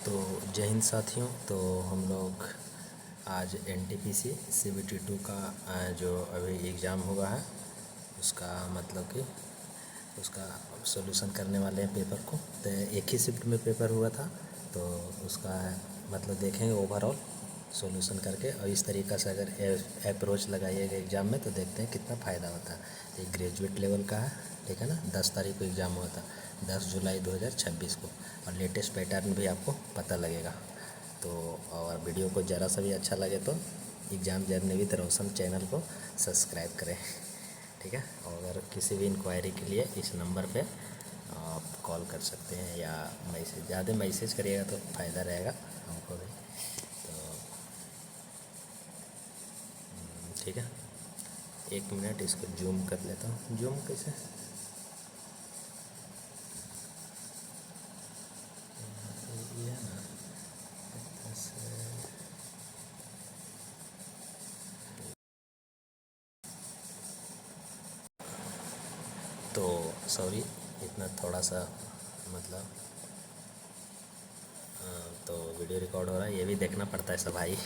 तो जय हिंद साथियों। तो हम लोग आज एनटीपीसी सीबीटी 2 का जो अभी एग्ज़ाम हुआ है उसका मतलब कि उसका सॉल्यूशन करने वाले हैं पेपर को। तो एक ही शिफ्ट में पेपर हुआ था तो उसका मतलब देखेंगे ओवरऑल सॉल्यूशन करके, और इस तरीक़ा से अगर अप्रोच लगाइएगा एग्ज़ाम में तो देखते हैं कितना फ़ायदा होता है। ये ग्रेजुएट लेवल का है, ठीक है ना। 10 तारीख को एग्ज़ाम हुआ था, 10 जुलाई 2026 को, और लेटेस्ट पैटर्न भी आपको पता लगेगा। तो और वीडियो को ज़रा सा भी अच्छा लगे तो exam journey with Roshan channel को सब्सक्राइब करें, ठीक है। और अगर किसी भी इंक्वायरी के लिए इस नंबर पे आप कॉल कर सकते हैं या मैसेज, ज़्यादा मैसेज करिएगा तो फ़ायदा रहेगा हमको भी। तो ठीक है, 1 मिनट इसको जूम कर लेता हूँ। जूम कैसे? ये है ना, तो सॉरी इतना थोड़ा सा मतलब तो वीडियो रिकॉर्ड हो रहा है, ये भी देखना पड़ता है सब भाई।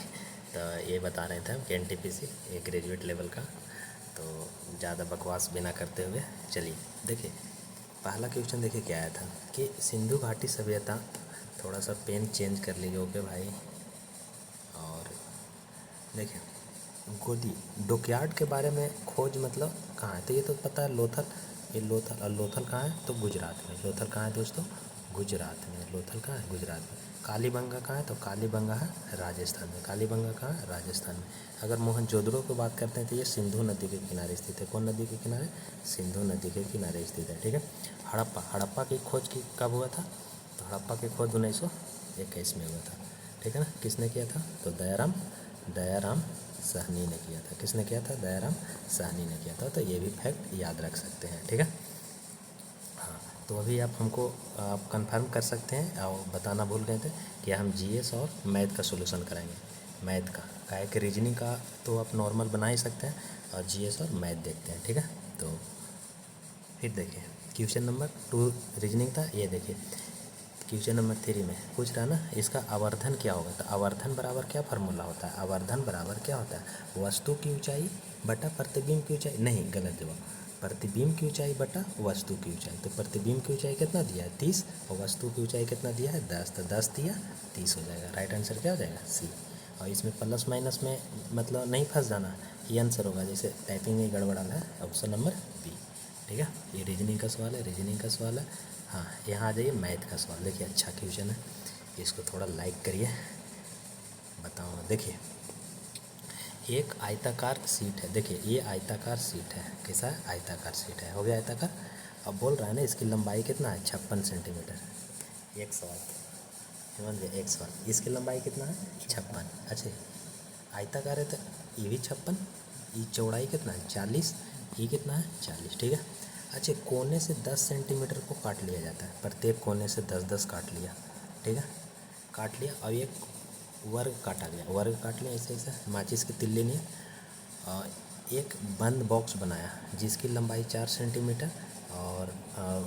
तो ये बता रहे थे हम कि एनटीपीसी एक ग्रेजुएट लेवल का, तो ज़्यादा बकवास बिना करते हुए चलिए देखिए। पहला क्वेश्चन देखिए क्या आया था कि सिंधु घाटी सभ्यता, थोड़ा सा पेन चेंज कर लीजिए ओके भाई। और देखिए गोदी डॉकयार्ड के बारे में खोज मतलब कहाँ है, तो ये तो पता है लोथल, ये लोथल, और लोथल कहाँ है तो गुजरात में। लोथल कहाँ है दोस्तों? गुजरात में। लोथल कहाँ है? गुजरात में। कालीबंगा कहाँ है तो कालीबंगा है राजस्थान में। कालीबंगा कहाँ है? राजस्थान में। अगर मोहनजोदड़ो की बात करते हैं तो ये सिंधु नदी के किनारे स्थित है। कौन नदी के किनारे? सिंधु नदी के किनारे स्थित है, ठीक है। हड़प्पा, हड़प्पा की खोज की कब हुआ था? तो हड़प्पा की खोज 1921 में हुआ था, ठीक है ना। किसने किया था? तो दयाराम दयाराम साहनी ने किया था। किसने किया था? दयाराम साहनी ने किया था। तो ये भी फैक्ट याद रख सकते हैं, ठीक है। हाँ, तो अभी आप हमको आप कंफर्म कर सकते हैं, और बताना भूल गए थे कि हम जीएस और मैथ का सॉल्यूशन कराएंगे। मैथ का है कि रीजनिंग का तो आप नॉर्मल बना ही सकते हैं, और जीएस और मैथ देखते हैं, ठीक है। तो फिर देखिए क्वेश्चन नंबर 2 रीजनिंग था, ये देखिए क्वेश्चन नंबर 3 में पूछ रहा है ना, इसका आवर्धन क्या होगा। तो आवर्धन बराबर क्या फार्मूला होता है? आवर्धन बराबर क्या होता है? वस्तु की ऊंचाई बटा प्रतिबिंब की ऊंचाई। नहीं, गलत जवाब। प्रतिबिंब की ऊंचाई बटा वस्तु की ऊंचाई। तो प्रतिबिंब की ऊंचाई कितना दिया है? 30, और वस्तु की ऊंचाई कितना दिया है? 10। तो 10 दिया 30 हो जाएगा। राइट आंसर क्या हो जाएगा? सी। और इसमें प्लस माइनस में मतलब नहीं फंस जाना, ये आंसर होगा। जैसे टाइपिंग में गड़बड़ाना है, ऑप्शन नंबर बी, ठीक है। ये रीजनिंग का सवाल है, रीजनिंग का सवाल है। हाँ, यहाँ आ जाइए मैथ का सवाल। देखिए अच्छा क्वेश्चन है, इसको थोड़ा लाइक करिए, बताऊँगा। देखिए एक आयताकार सीट है, देखिए ये आयताकार सीट है। कैसा है? आयताकार सीट है। हो गया आयताकार। अब बोल रहा है ना इसकी लंबाई कितना है? 56 सेंटीमीटर। एक सवाल हेमंत जी, एक सवाल, इसकी लंबाई कितना है? 56। अच्छा, आयताकार है तो ये भी 56, ये चौड़ाई कितना है? 40, ये कितना है? 40, ठीक है। अच्छा, कोने से 10 सेंटीमीटर को काट लिया जाता है, प्रत्येक कोने से 10-10 काट लिया, ठीक है। काट लिया, अब एक वर्ग काटा गया, वर्ग काट लिया ऐसे ऐसे, माचिस की तिल्ली ने एक बंद बॉक्स बनाया जिसकी लंबाई 4 सेंटीमीटर और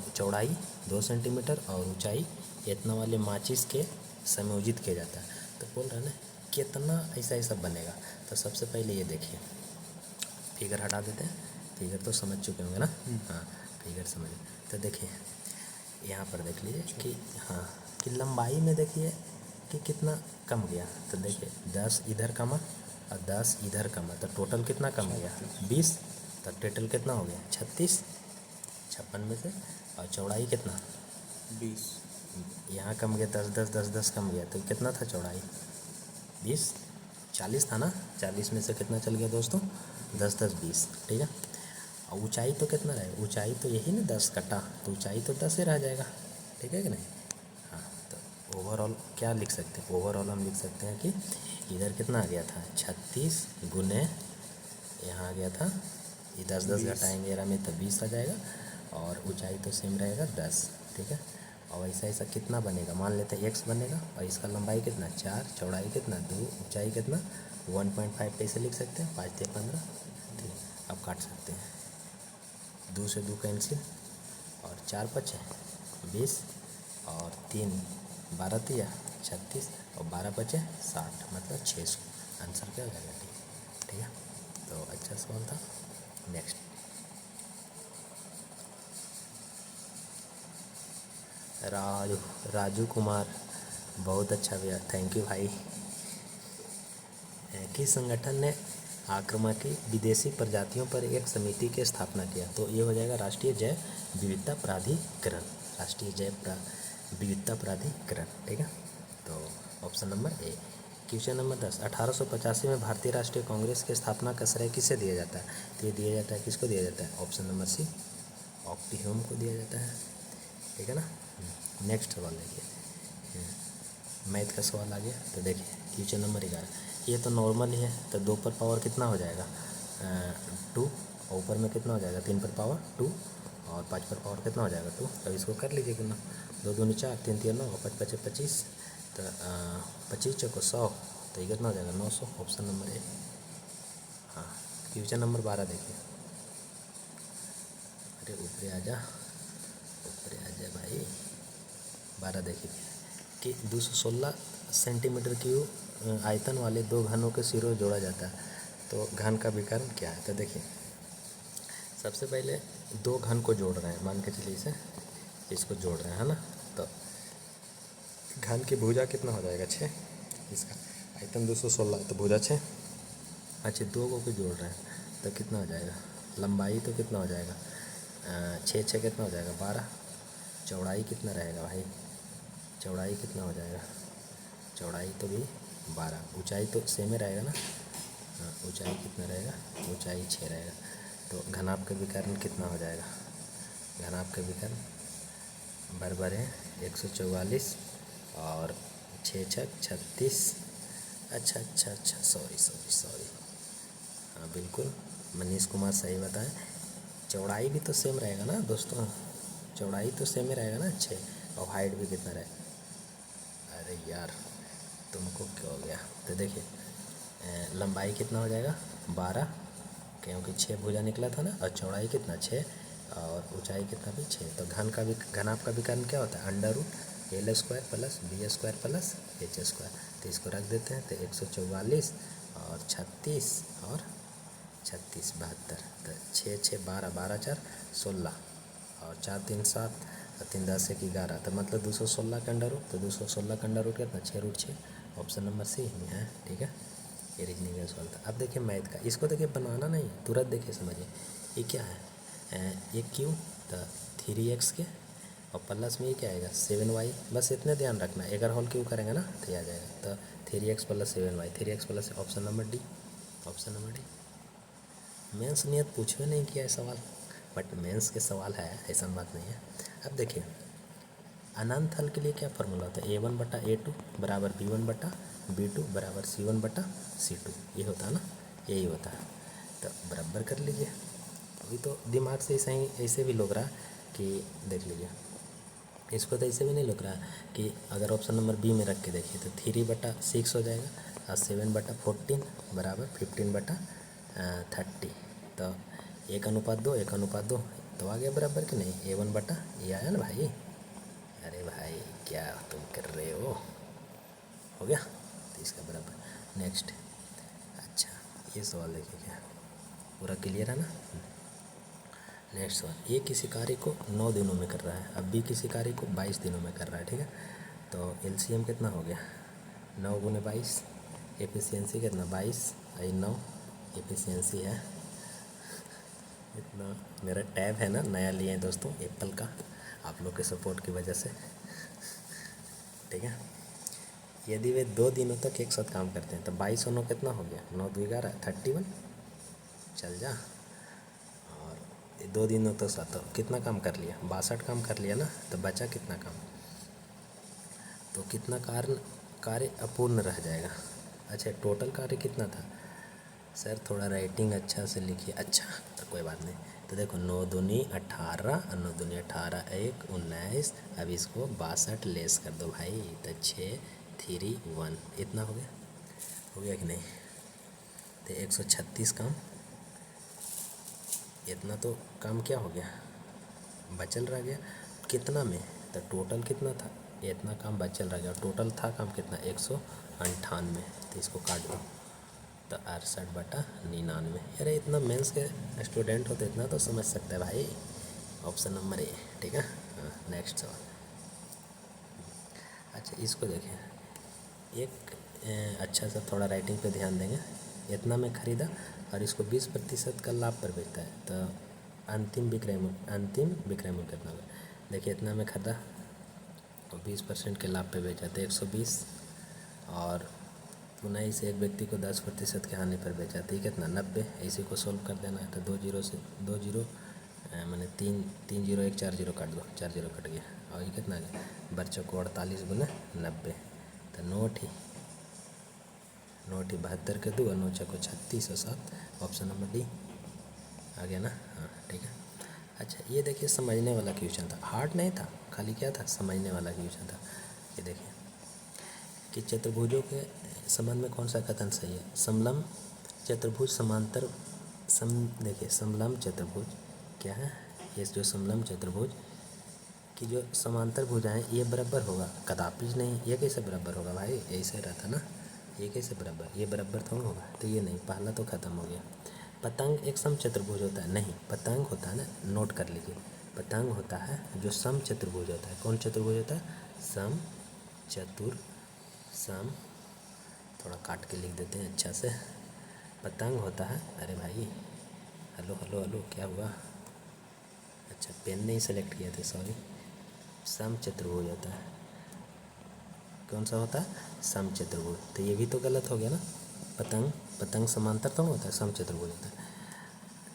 चौड़ाई 2 सेंटीमीटर और ऊंचाई इतना वाले माचिस के संयोजित किया जाता है। तो बोल रहा है ना कितना ऐसा ऐसा बनेगा। तो सबसे पहले ये देखिए, फिगर हटा देते हैं। फिगर तो समझ चुके होंगे ना? हाँ, फिगर समझ। तो देखिए यहाँ पर देख लीजिए कि हाँ कि लंबाई में देखिए कि कितना कम गया। तो देखिए 10 इधर कमा और 10 इधर कमा, तो टोटल कितना कम गया? 20। तो टोटल कितना हो गया? 36, 56 में से। और चौड़ाई कितना? 20। यहाँ कम गया, 10 कम गया, तो कितना था चौड़ाई? 20। 40 था ना, 40 में से कितना चल गया दोस्तों? 10-10-20, ठीक है। और ऊंचाई तो कितना रहेगा? ऊंचाई तो यही ना 10 कटा, तो ऊंचाई तो 10 ही रह जाएगा, ठीक है कि नहीं। हाँ, तो ओवरऑल क्या लिख सकते हैं? ओवरऑल हम लिख सकते हैं कि इधर कितना आ गया था? 36 गुने यहाँ आ गया था, ये 10-10 घटाएंगे एरा में तो 20 आ जाएगा, और ऊंचाई तो सेम रहेगा 10, ठीक है। और ऐसा ऐसा कितना बनेगा? मान लेते हैं x बनेगा, और इसका लंबाई कितना? 4, चौड़ाई कितना? 2, ऊंचाई कितना? 1.5। कैसे लिख सकते हैं? 5 × 15, ठीक। अब काट सकते हैं, 2 से 2 कैंसिल, और 4 × 5 = 20, और 3 12 तिया 36 और 12 बचे 60, मतलब 600। आंसर क्या हो जाएगा? ठीक है, तो अच्छा सवाल था। नेक्स्ट, राजू कुमार, बहुत अच्छा भैया, थैंक यू भाई। किस संगठन ने आक्रामकी विदेशी प्रजातियों पर एक समिति की स्थापना किया? तो ये हो जाएगा राष्ट्रीय जैव विविधता प्राधिकरण, राष्ट्रीय जैव विविधता प्राधिकरण। ठीक है, तो option number A. Question number 10, 1885 में भारतीय राष्ट्रीय कांग्रेस की स्थापना का श्रेय किसे दिया जाता है? तो ये दिया जाता है, किसको दिया जाता है? ऑप्शन नंबर सी, ऑक्टी ह्यूम को दिया जाता है। ठीक है ना। नेक्स्ट सवाल देखिए, मैथ का सवाल आ गया। तो देखिए क्वेश्चन नंबर 11, ये तो नॉर्मल ही है, तो 2 पर पावर कितना हो जाएगा? 2, और ऊपर में कितना हो जाएगा? 3 पर पावर 2, और 5 पर पावर कितना हो जाएगा? 2। अब इसको कर लीजिए कितना, 2 दूनी 4, 3 तिया 9, और 5 पचे 25, तो 25 चौको 100, तो ये कितना हो जाएगा? 900। Option number A. हाँ, क्वेश्चन नंबर 12 देखिए। अरे ऊपर आ जा, ऊपर आ जा भाई। 12 देखिए कि 216 सेंटीमीटर क्यूब आयतन वाले 2 घनों के सिरों जोड़ा जाता है, तो घन का विकर्ण क्या है? तो देखिए सबसे पहले 2 घन को जोड़ रहे हैं, मान के चलिए इसे, इसको जोड़ रहे हैं, है ना। तो घन की भुजा कितना हो जाएगा? 6। इसका आयतन 216, तो भुजा 6। अच्छा, 2 को जोड़ रहे हैं तो कितना हो जाएगा? लंबाई तो कितना हो जाएगा? 6 कितना हो जाएगा? 12। चौड़ाई कितना रहेगा भाई? चौड़ाई कितना हो जाएगा? चौड़ाई तो भी 12। ऊंचाई तो सेम ही रहेगा ना। हाँ, ऊंचाई कितना रहेगा? ऊंचाई 6 रहेगा। तो घनाभ का विकर्ण कितना हो जाएगा? घनाभ का विकर्ण बराबर है 144 और 6 छक 36। अच्छा, सॉरी। हाँ बिल्कुल, मनीष कुमार सही बताएं। चौड़ाई भी तो सेम रहेगा ना दोस्तों, चौड़ाई तो सेम ही रहेगा ना 6, और हाइट भी कितना रहेगा? अरे यार तुमको क्या हो गया? तो देखिए लंबाई कितना हो जाएगा? 12, क्योंकि 6 भुजा निकला था ना, और चौड़ाई कितना? 6, और ऊंचाई कितना भी 6। तो घन का भी, घनाभ का विकर्ण क्या होता है? √L² plus B² plus H²। तो इसको रख देते हैं, तो 144 और 36 और 36 72। तो 6 6 12, 12 4 16, और 4 3 7, और 3 10 1 11, तो मतलब 216 का अंडर रूट। तो 216 का अंडर रूट कितना? 6√6। ऑप्शन नंबर सी में है। ठीक है, ये रीजनिंग का सवाल था। अब देखिए मैथ का, इसको देखिए बनाना नहीं, तुरंत देखिए समझिए। ये क्या है? ये क्यू, तो 3x के, और प्लस में ये क्या आएगा? 7y। बस इतने ध्यान रखना, अगर होल क्यू करेंगे ना तो ये आ जाएगा। तो 3x plus 7y, 3x plus, option number D, option number D. Mains नियत पूछवे नहीं किया है सवाल, बट मेंस के सवाल है, ऐसा बात नहीं है। अब देखिए अनंत हल के लिए क्या फार्मूला होता है? A1/A2 बराबर B1/B2 बराबर C1/C2, ये होता है ना, यही होता है। तो बराबर कर लीजिए। अभी तो दिमाग से ऐसे भी लोग रहा कि देख लीजिए, इसको तो ऐसे भी नहीं लग रहा कि अगर ऑप्शन नंबर बी में रख के देखिए तो 3/6 हो जाएगा, और 7/14 बराबर 15/30। तो 1:2, 1:2, तो आ गया बराबर कि नहीं? A1 ये आया ना भाई। अरे भाई क्या तुम कर रहे हो गया, तो इसका बराबर। नेक्स्ट, अच्छा ये सवाल देखिए, क्या पूरा क्लियर है ना। नेक्स्ट सवाल, ए किसी कार्य को 9 दिनों में कर रहा है, अब बी किसी कार्य को 22 दिनों में कर रहा है। ठीक है, तो एलसीएम कितना हो गया? 9 × 22, एफिशिएंसी कितना? 22 आई 9, एफिशिएंसी है इतना। मेरा टैब है ना, नया लिए हैं दोस्तों एप्पल का, आप लोग के सपोर्ट की वजह से। ठीक है, यदि वे 2 दिनों तक एक साथ काम करते हैं तो 22 और 9 कितना हो गया? 9 2 11, 31। चल जा, 2 दिनों तो साथ तो कितना काम कर लिया? 62 काम कर लिया ना, तो बचा कितना काम? तो कितना कार्य अपूर्ण रह जाएगा? अच्छा, टोटल कार्य कितना था? सर थोड़ा राइटिंग अच्छा से लिखिए। अच्छा तो कोई बात नहीं। तो देखो 9 दूनी 18, और 9 दूनी 18 1 19, अब इसको 62 लेस कर दो भाई, तो 6 3 1, इतना हो गया कि नहीं? तो 136 काम, इतना तो काम क्या हो गया? बचल रह गया कितना में? तो टोटल कितना था? ये इतना काम बचल रह गया। टोटल था काम कितना 198, तो इसको काट दो तो 68/99। अरे इतना मेंस के स्टूडेंट हो तो इतना तो समझ सकते हैं भाई। ऑप्शन नंबर ए, ठीक है। हाँ, नेक्स्ट सवाल। अच्छा इसको देखें, एक अच्छा सा थोड़ा राइटिंग पे ध्यान देंगे। इतना में ख़रीदा और इसको 20% का लाभ पर बेचता है, तो अंतिम विक्रय मूल्य कितना होगा। देखिए इतना में ख़रीदा और 20% के लाभ पे बेचा तो 120, और पुनः इसे एक व्यक्ति को 10% के हानि पर बेचा तो ये कितना 90। इसी को सोल्व कर देना है तो 2 जीरो से 2 जीरो मैंने 3 जीरो 1 4 जीरो काट दो, 4 जीरो कट गया और ये कितना आ गया बच्चों को 48 गुना 90। तो नोट ही 72 के 2 और 9 को 36 और 7, ऑप्शन नंबर डी आ गया ना। हाँ ठीक है। अच्छा ये देखिए समझने वाला क्वेश्चन था, हार्ड नहीं था, खाली क्या था समझने वाला क्वेश्चन था। ये देखिए कि चतुर्भुजों के संबंध में कौन सा कथन सही है। समलम चतुर्भुज समांतर देखिए समलम चतुर्भुज क्या है, ये जो समलम चतुर्भुज की जो समांतर भुजाएं ये बराबर होगा, कदापि नहीं। ये कैसे बराबर होगा भाई, ऐसे रहता ना, ये कैसे बराबर, ये बराबर थोड़ा होगा, तो ये नहीं, पहला तो ख़त्म हो गया। पतंग एक सम चतुर्भुज होता है, नहीं पतंग होता है ना, नोट कर लीजिए, पतंग होता है जो सम चतुर्भुज होता है। कौन चतुर्भुज होता है, सम सम, थोड़ा काट के लिख देते हैं अच्छा से। पतंग होता है, अरे भाई हेलो हेलो हेलो क्या हुआ, अच्छा पेन नहीं सेलेक्ट किया थे सॉरी। सम चतुर्भुज होता है, कौन सा होता है सम चतुर्भुज, तो ये भी तो गलत हो गया ना। पतंग समांतर तो होता है, सम चतुर्भुज होता है,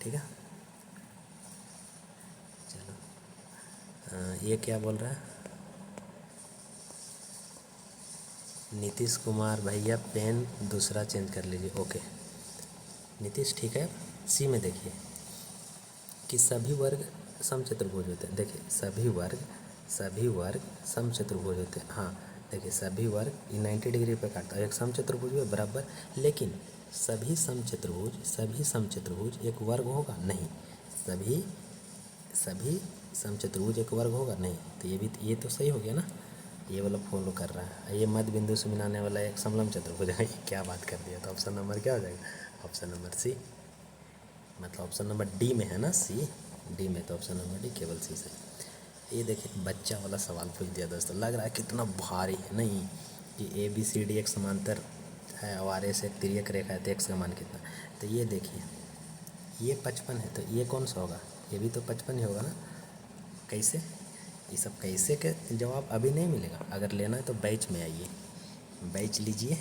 ठीक है। चलो ये क्या बोल रहा है नीतीश कुमार भैया, पेन दूसरा चेंज कर लीजिए, ओके नीतीश ठीक है। सी में देखिए कि सभी वर्ग समचतुर्भुज होते हैं, देखिए सभी वर्ग समचतुर्भुज होते हैं। हाँ देखिए सभी वर्ग 90 डिग्री पे काटता है, एक समचतुर्भुज है बराबर, लेकिन सभी समचतुर्भुज एक वर्ग होगा नहीं, सभी समचतुर्भुज एक वर्ग होगा नहीं, तो ये तो सही हो गया ना, ये वाला फॉलो कर रहा है। ये मध्य बिंदु से मिलाने वाला एक समलम चतुर्भुज है, क्या बात कर दिया, तो ऑप्शन नंबर क्या हो जाएगा, ऑप्शन नंबर सी, मतलब ऑप्शन नंबर डी में है ना, सी डी में, तो ऑप्शन नंबर डी केवल सी से। ये देखिए बच्चा वाला सवाल पूछ दिया दोस्तों, लग रहा है कितना भारी है नहीं, कि ए बी सी डी एक समांतर है और आर एस एक तिर्यक रेखा है तो एक्स का मान कितना। तो ये देखिए ये 55 है, तो ये कौन सा होगा, ये भी तो 55 ही होगा ना। कैसे, ये सब कैसे के जवाब अभी नहीं मिलेगा, अगर लेना है तो बैच में आइए, बैच लीजिए,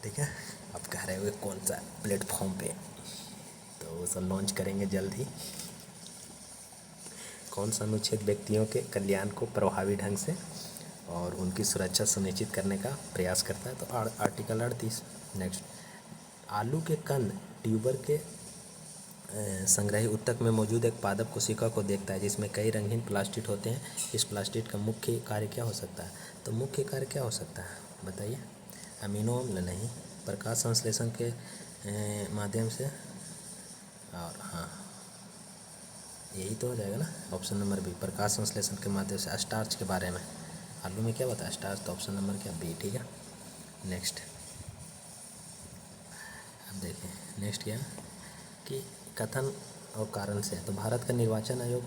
ठीक है। आप कह रहे हो कौन सा प्लेटफॉर्म पे, तो वो सब लॉन्च करेंगे जल्द ही। कौन सा अनुच्छेद व्यक्तियों के कल्याण को प्रभावी ढंग से और उनकी सुरक्षा सुनिश्चित करने का प्रयास करता है, तो आर्टिकल 38। नेक्स्ट, आलू के कंद ट्यूबर के संग्रही उत्तक में मौजूद एक पादप कोशिका को देखता है जिसमें कई रंगीन प्लास्टिड होते हैं। इस प्लास्टिड का मुख्य कार्य क्या हो सकता है, तो मुख्य कार्य क्या हो सकता है बताइए। अमीनो अम्ल नहीं, प्रकाश संश्लेषण के माध्यम से, और हाँ यही तो हो जाएगा ना, ऑप्शन नंबर बी, प्रकाश संश्लेषण के माध्यम से। स्टार्च के बारे में, आलू में क्या बताया स्टार्च, तो ऑप्शन नंबर क्या बी, ठीक है। नेक्स्ट, अब देखिए नेक्स्ट क्या कि कथन और कारण से, तो भारत का निर्वाचन आयोग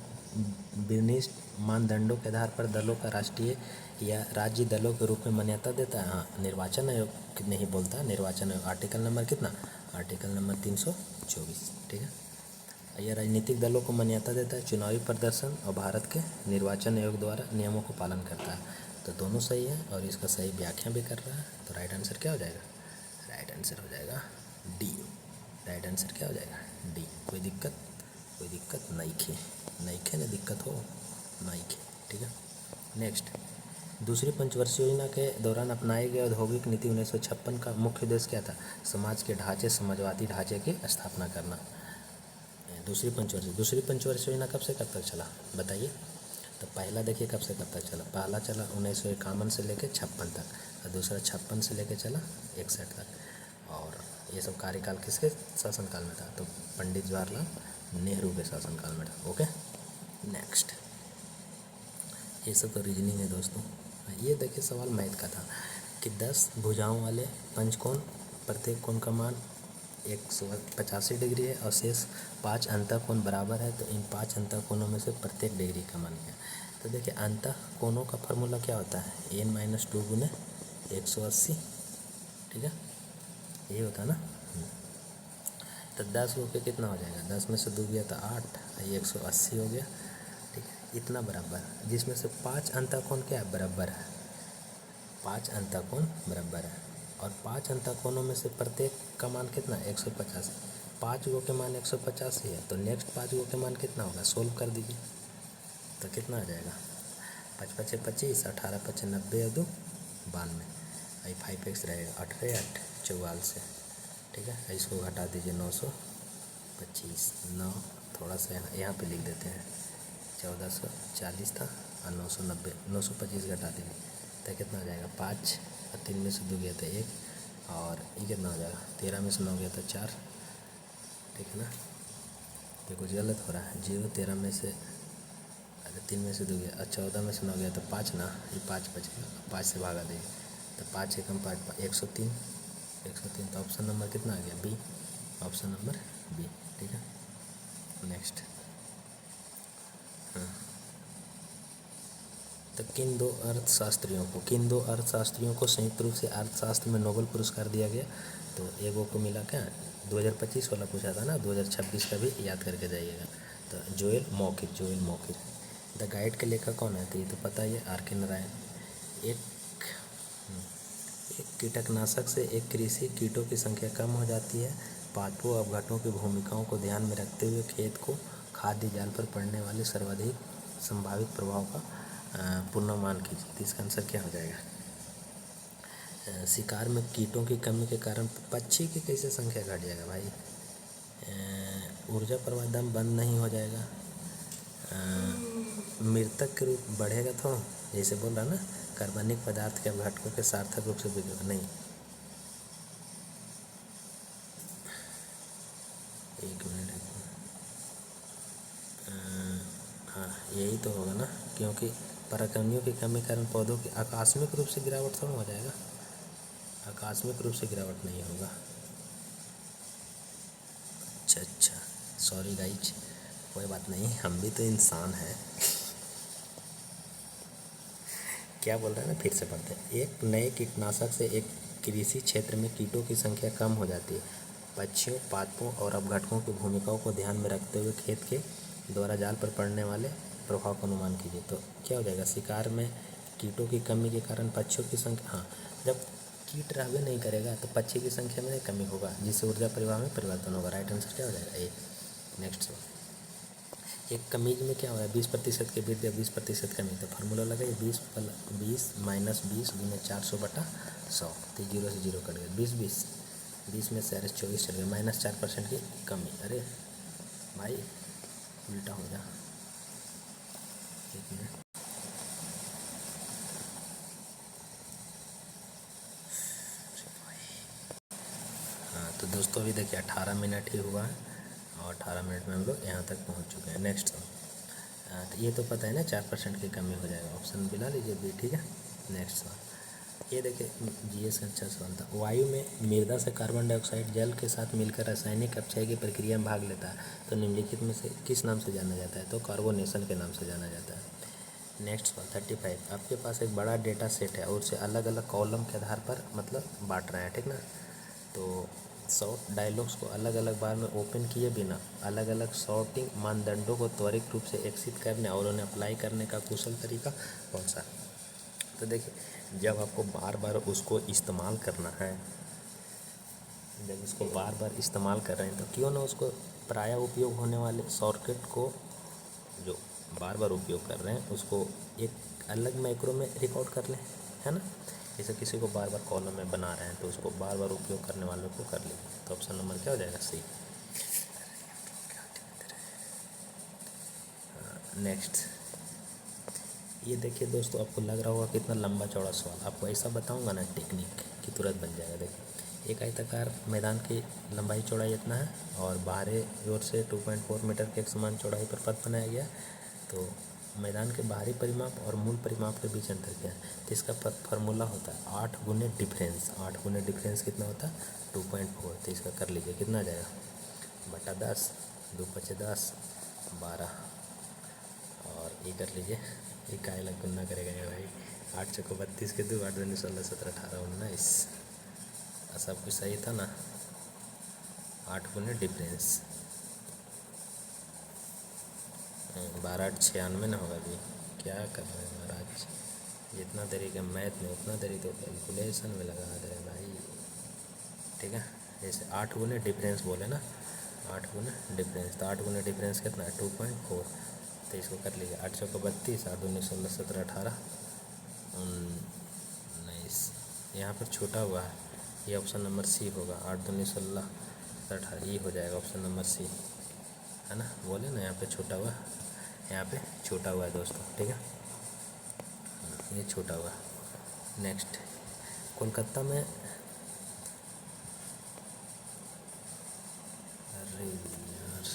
विनिर्दिष्ट मानदंडों के आधार पर दलों का राष्ट्रीय या राज्य दलों के रूप में मान्यता देता है। हाँ निर्वाचन आयोग नहीं बोलता, निर्वाचन आयोग, आर्टिकल नंबर कितना, आर्टिकल नंबर 324, ठीक है। यह राजनीतिक दलों को मान्यता देता है, चुनावी प्रदर्शन और भारत के निर्वाचन आयोग द्वारा नियमों को पालन करता है। तो दोनों सही है और इसका सही व्याख्या भी कर रहा है, तो राइट आंसर क्या हो जाएगा, राइट आंसर हो जाएगा डी, राइट आंसर क्या हो जाएगा डी। कोई दिक्कत नहीं खे ना, दिक्कत हो नहीं खे, ठीक है। नेक्स्ट, दूसरी पंचवर्षीय योजना के दौरान अपनाई गई औद्योगिक नीति 1956 का मुख्य उद्देश्य क्या था, समाज के ढांचे समाजवादी ढांचे की स्थापना करना। दूसरी पंचवर्षीय योजना कब से कब तक चला बताइए, तो पहला देखिए कब से कब तक चला, पहला चला 1951 से लेकर 56 तक, और दूसरा 56 से लेकर चला 61 तक। और ये सब कार्यकाल किसके शासनकाल में था, तो पंडित जवाहरलाल नेहरू के शासनकाल में था, ओके। नेक्स्ट, ये सब तो रीजनिंग है दोस्तों। ये देखिए सवाल मैथ का था कि 10 भुजाओं वाले पंचकोण, प्रत्येक कोण का मान 185 डिग्री है और शेष 5 अंतःकोण बराबर है, तो इन 5 अंतःकोणों में से प्रत्येक डिग्री का मान क्या है। तो देखिए अंतःकोणों का फार्मूला क्या होता है, n-2 गुने 180, ठीक है, ये होता है ना। तो 10 को के कितना हो जाएगा, 10 में से 2 गया तो 8, ये 180 हो गया, ठीक है, इतना बराबर, जिसमें से 5 अंतःकोण क्या है, बराबर है, 5 अंतःकोण बराबर है, और 5 अंतःकोणों में से प्रत्येक का मान कितना है, 150। 5 गो के मान 150 ही है, तो नेक्स्ट 5 गो के मान कितना होगा, सोल्व कर दीजिए, तो कितना आ जाएगा, 5 पचे 25, 18 पचे 90 और 2 92, आई 5x रहेगा, 8 8 44, ठीक है। इसको घटा दीजिए, 925, 9 थोड़ा सा यहाँ पे लिख देते हैं, 1440 था और 990, 925 घटा दीजिए तो कितना आ जाएगा, 5 और 3 में से 2 गया था 1, और ये कितना हो जाएगा, 13 में से 9 गया था 4, ठीक है ना। ये कुछ गलत हो रहा है, 0 13 में से, अरे 3 में से 2 गया और 14 में से 9 गया तो 5 ना, ये 5 बचेगा, 5 से भागा देंगे तो 5 एकम 5 103, 103, तो ऑप्शन नंबर कितना आ गया, बी, ऑप्शन नंबर बी, ठीक है। नेक्स्ट, तो किन दो अर्थशास्त्रियों को संयुक्त रूप से अर्थशास्त्र में नोबेल पुरस्कार दिया गया, तो एगो को मिला क्या, 2025 वाला पूछा था ना, 2026 का भी याद करके जाइएगा। तो जोएल मौखिर। द गाइड के लेखक कौन है, तो ये तो पता ही है, R.K. नारायण। एक कीटकनाशक से एक कृषि कीटों की संख्या कम हो जाती है, पादपों अवघटों की भूमिकाओं को ध्यान में रखते हुए खेत को खाद्य जाल पर पड़ने वाले सर्वाधिक संभावित प्रभाव का पूर्वानुमान कीजिए, तो इसका आंसर क्या हो जाएगा, शिकार में कीटों की कमी के कारण पक्षी की कैसे संख्या घट जाएगा भाई, ऊर्जा प्रवाह दम बंद नहीं हो जाएगा, मृतक के रूप बढ़ेगा, तो जैसे बोल रहा ना, कार्बनिक पदार्थ के अपघटकों के सार्थक रूप से विघटन नहीं, एक मिनट, हाँ यही तो होगा ना, क्योंकि परागकणियों की कमी के कारण पौधों की आकस्मिक रूप से गिरावट थोड़ा हो जाएगा, आकस्मिक रूप से गिरावट नहीं होगा। अच्छा, सॉरी गाइज, कोई बात नहीं, हम भी तो इंसान हैं। क्या बोल रहे हैं ना, फिर से पढ़ते हैं। एक नए कीटनाशक से एक कृषि क्षेत्र में कीटों की संख्या कम हो जाती है, पक्षियों, पादपों और अपघटकों की भूमिकाओं को ध्यान में रखते हुए खेत के द्वारा जाल पर पड़ने वाले प्रभाव का अनुमान कीजिए, तो क्या हो जाएगा, शिकार में कीटों की कमी के कारण पक्षियों की संख्या, हाँ जब कीट रहबे नहीं करेगा तो पक्षी की संख्या में कमी होगा, जिससे ऊर्जा परिवहन में परिवर्तन होगा, राइट आंसर क्या हो जाएगा, ए। नेक्स्ट, एक कमीज में क्या हो रहा है, 20% की वृद्धि या 20% कमी, तो फार्मूला लगाइए, 20 माइनस 20 गुने 400/100, तो 0 से 0 कट गया, 20 में से 24 चल गया, -4% की कमी, अरे भाई उल्टा हो गया, एक मिनट, हाँ तो दोस्तों अभी देखिए 18 मिनट ही हुआ है और 18 मिनट में हम लोग यहाँ तक पहुँच चुके हैं। नेक्स्ट, तो ये तो पता है ना, 4% की कमी हो जाएगा, ऑप्शन मिला लीजिए बी, ठीक है। नेक्स्ट सवाल, ये देखिए GS का अच्छा सवाल था, वायु में मृदा से कार्बन डाइऑक्साइड जल के साथ मिलकर रासायनिक अपक्षय की प्रक्रिया में भाग लेता है, तो निम्नलिखित में से किस नाम से जाना जाता है, तो कार्बोनेशन के नाम से जाना जाता है। नेक्स्ट सवाल 35, आपके पास एक बड़ा डेटा सेट है और उसे अलग अलग कॉलम के आधार पर मतलब बांट रहे हैं, ठीक ना, तो शॉर्ट डायलॉग्स को अलग अलग बार में ओपन किए बिना अलग अलग शॉर्टिंग मानदंडों को त्वरित रूप से एक्सिट करने और उन्हें अप्लाई करने का कुशल तरीका कौन सा है, तो देखिए जब आपको बार बार उसको इस्तेमाल करना है, जब उसको बार बार इस्तेमाल कर रहे हैं तो क्यों ना उसको प्रायः उपयोग होने वाले शॉर्टकट को जो बार बार उपयोग कर रहे हैं उसको एक अलग मैक्रो में रिकॉर्ड कर लें, है ना, जैसे किसी को बार बार कॉलम में बना रहे हैं तो उसको बार बार उपयोग करने वालों को कर लीजिए, तो ऑप्शन नंबर क्या हो जाएगा, सी। नेक्स्ट, ये देखिए दोस्तों, आपको लग रहा होगा कितना लंबा चौड़ा सवाल, आपको ऐसा बताऊंगा ना टेक्निक कि तुरंत बन जाएगा। देखिए एक आयताकार मैदान की लंबाई चौड़ाई इतना है और बाहरी ओर से 2.4 मीटर के एक समान चौड़ाई पर पथ बनाया गया, तो मैदान के बाहरी परिमाप और मूल परिमाप के बीच अंतर क्या है? तो इसका फार्मूला होता है 8 गुने डिफरेंस। 8 गुने डिफरेंस कितना होता है? 2.4। तो इसका कर लीजिए, कितना आ जाएगा? बटा 10, 2 पचे 10, 12। और ये कर लीजिए, ये काय लग गुना करेगा ये भाई। 8 चौको 32 के 2, 8 दूनी 16, 17, 18, 19। सब कुछ सही था ना? 8 गुने डिफरेंस 12 8 96 ना होगा भी। क्या कर रहे हैं महाराज, जितना देरी का मैथ में उतना देरी तो कैलकुलेशन में लगा दे रहे भाई। ठीक है, जैसे 8 गुने डिफरेंस बोले ना, 8 गुने डिफरेंस, तो 8 गुने डिफरेंस कितना है? 2.4। तो इसको कर लीजिए, 8 चौको 32, 8 दूनी 16, 17, 18, 19। यहाँ पर छोटा हुआ है, ये ऑप्शन नंबर सी होगा। 8 दूनी 16, 18, ये हो जाएगा ऑप्शन नंबर सी, है ना? बोले ना यहाँ पे छोटा हुआ, यहाँ पे छोटा हुआ है दोस्तों। ठीक है, ये छोटा हुआ। नेक्स्ट, कोलकाता में, अरे यार,